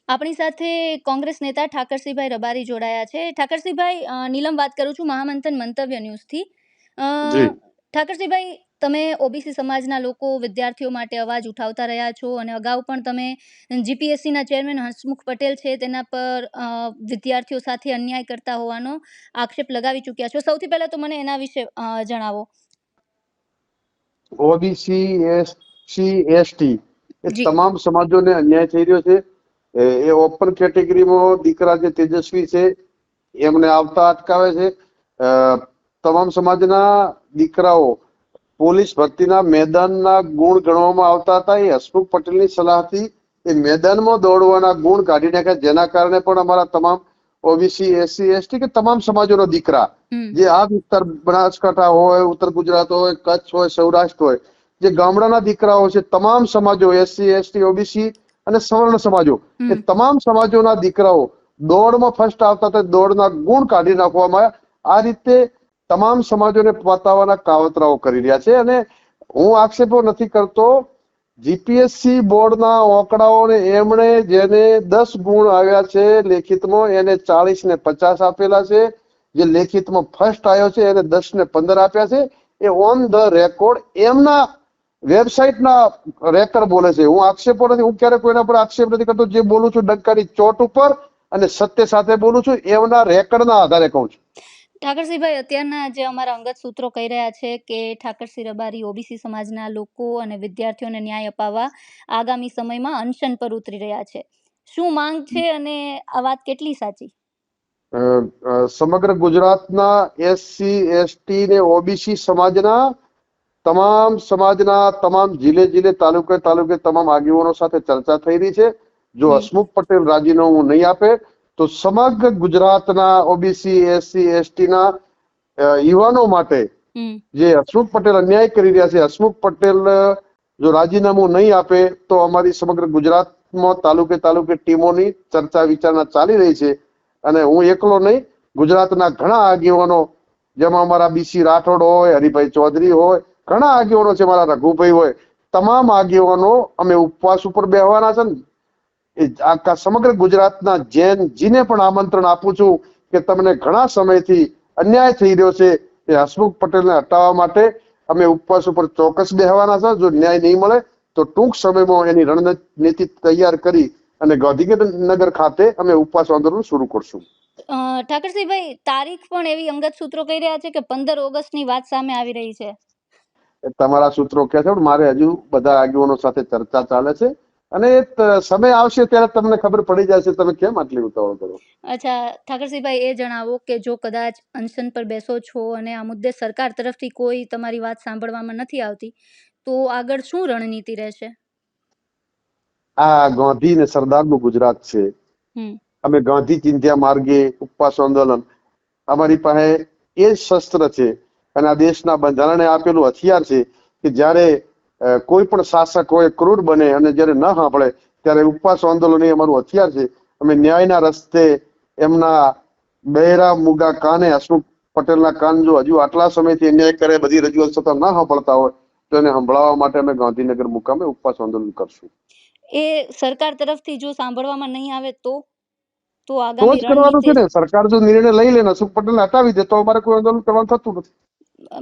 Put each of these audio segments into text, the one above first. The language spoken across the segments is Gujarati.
આપણી સાથે કોંગ્રેસ નેતા ઠાકરસિંહભાઈ રબારી જોડાયા છે. ઠાકરસિંહભાઈ, નીલમ વાત કરું છું મહામંથન મંતવ્ય ન્યૂઝથી. જી ઠાકરસિંહભાઈ, તમે ઓબીસી સમાજના લોકો, વિદ્યાર્થીઓ માટે અવાજ ઉઠાવતા રહ્યા છો અને અગાઉ પણ તમે જીપીએસસીના ચેરમેન હસમુખ પટેલ છે તેના પર વિદ્યાર્થીઓ સાથે અન્યાય કરતા હોવાનો આક્ષેપ લગાવી ચૂક્યા છો. સૌથી પહેલા તો મને એના વિશે જણાવો. ઓબીસી એસસી એસટી એ જી. તમામ સમાજોને અન્યાય થઈ રહ્યો છે. એ ઓપન કેટેગરીમાં દીકરા જે તેજસ્વી છે એમને આવતા અટકાવે છે. તમામ સમાજના દીકરાઓ પોલીસ ભરતીના મેદાનના ગુણ ગણવામાં આવતા હતા. એ હસમુખ પટેલની સલાહથી એ મેદાનમાં દોડવાના ગુણ કાઢી નાખ્યા, જેના કારણે પણ અમારા તમામ ઓબીસી એસસી એસટી કે તમામ સમાજોના દીકરા જે આ વિસ્તાર બનાસકાંઠા હોય, ઉત્તર ગુજરાત હોય, કચ્છ હોય, સૌરાષ્ટ્ર હોય, જે ગામડાના દીકરાઓ છે, તમામ સમાજો એસસી એસટી ઓબીસી અને સવર્ણ સમાજો એ તમામ સમાજોના દીકરાઓ દોડમાં ફર્સ્ટ આવતા હતા. દોડના ગુણ કાઢી નાખવામાં આવ્યા. આ રીતે તમામ સમાજોને પતાવવાના કાવતરાઓ કરી રહ્યા છે. અને હું આક્ષેપો નથી કરતો. જીપીએસસી બોર્ડના આંકડાઓને એમણે જેને 10 ગુણ આવ્યા છે લેખિતમાં એને 40 ને 50 આપેલા છે. જે લેખિતમાં ફર્સ્ટ આવ્યો છે એને 10 ને 15 આપ્યા છે. એ ઓન ધ રેકોર્ડ એમના વેબસાઇટના રેકર્ડ બોલે છે. હું આક્ષેપો નથી, હું ક્યારે કોઈના પર આક્ષેપ નથી કરતો. જે બોલું છું ડંકાની ચોટ ઉપર અને સત્ય સાથે બોલું છું, એમના રેકર્ડના આધારે કહું છું. ઠાકરસિંહભાઈ, અત્યારના જે અમારા અંગત સૂત્રો કહી રહ્યા છે કે ઠાકરસિંહ રબારી ઓબીસી સમાજના લોકો અને વિદ્યાર્થીઓને ન્યાય અપાવવા આગામી સમયમાં અનશન પર ઉતરી રહ્યા છે. શું માંગ છે અને આ વાત કેટલી સાચી? સમગ્ર ગુજરાતના એસસી એસટી ને ઓબીસી સમાજના તમામ જિલ્લે તાલુકે તમામ આગેવાનો સાથે ચર્ચા થઈ રહી છે. જો હસમુખ પટેલ રાજીનામું નહીં આપે તો સમગ્ર ગુજરાતના ઓબીસી એસસી એસટી ના યુવાનો માટે જે હસમુખ પટેલ અન્યાય કરી રહ્યા છે, હસમુખ પટેલ જો રાજીનામું નહીં આપે તો અમારી સમગ્ર ગુજરાતમાં તાલુકે ટીમોની ચર્ચા વિચારણા ચાલી રહી છે. અને હું એકલો નહીં, ગુજરાતના ઘણા આગેવાનો, જેમાં અમારા બીસી રાઠોડ હોય, હરિભાઈ ચૌધરી હોય, ઘણા આગેવાનો છે, મારા રઘુભાઈ હોય, તમામ આગેવાનો અમે ઉપવાસ ઉપર બેહવાના છે. એ આખા સમગ્ર ગુજરાતના જેને પણ આમંત્રણ આપું છું કે તમને ઘણા સમયથી અન્યાય થઈ રહ્યો છે, એ હસમુખ પટેલને હટાવવા માટે અમે ઉપવાસ ઉપર ચોક્કસ બેહવાના છે. જો ન્યાય નહીં મળે તો ટૂંક સમયમાં એની રણનીતિ તૈયાર કરી અને ગાંધીનગર ખાતે અમે ઉપવાસ આંદોલન શરૂ કરશું. ઠાકરસિંહભાઈ, તારીખ પણ એવી અંગત સૂત્રો કહી રહ્યા છે કે 15 ઓગસ્ટની વાત સામે આવી રહી છે. તમારા સૂત્રો કહે છે, મારે હજુ બધા આગેવાનો સાથે ચર્ચા ચાલે છે અને સમય આવશે ત્યારે તમને ખબર પડી જશે. તમે કેમ આટલી ઉતાવળ કરો? અચ્છા ઠાકરસિંહભાઈ, એ જણાવો કે જો કદાચ અનશન પર બેસો છો અને આ મુદ્દે સરકાર તરફથી કોઈ તમારી વાત સાંભળવામાં નથી આવતી તો આગળ શું રણનીતિ રહેશે? આ ગાંધી ને સરદારનું ગુજરાત છે. અમે ગાંધી ચિંધ્યા માર્ગે ઉપવાસ આંદોલન, અમારી પાસે એ શસ્ત્ર છે અને આ દેશના બંધારણે આપેલું હથિયાર છે કે જ્યારે કોઈ પણ શાસક હોય ક્રૂર બને અને જ્યારે ન સાંભળે ત્યારે ઉપવાસ આંદોલન એ અમારું હથિયાર છે. અમે ન્યાયના રસ્તે એમના બહેરા મૂગા કાને, હસમુખ પટેલના કાન જો હજુ આટલા સમયથી અન્યાય કરે, બધી રજૂઆત છતાં ના સાંભળતા હોય તો એને સંભળાવવા માટે અમે ગાંધીનગર મુકામે ઉપવાસ આંદોલન કરશું. એ સરકાર તરફથી જો સાંભળવામાં નહીં આવે તો તો જ કરવાનું છે ને. સરકાર જો નિર્ણય લઈ લે હસમુખ પટેલને હટાવી દે તો અમારે કોઈ આંદોલન કરવાનું થતું નથી.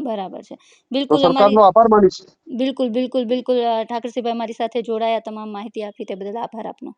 બરાબર છે. તો સરકારનો આભાર માનીશ. બિલકુલ ઠાકરસિંહભાઈ, મારી સાથે જોડાયા, તમામ માહિતી આપી તે બદલ આભાર આપનો.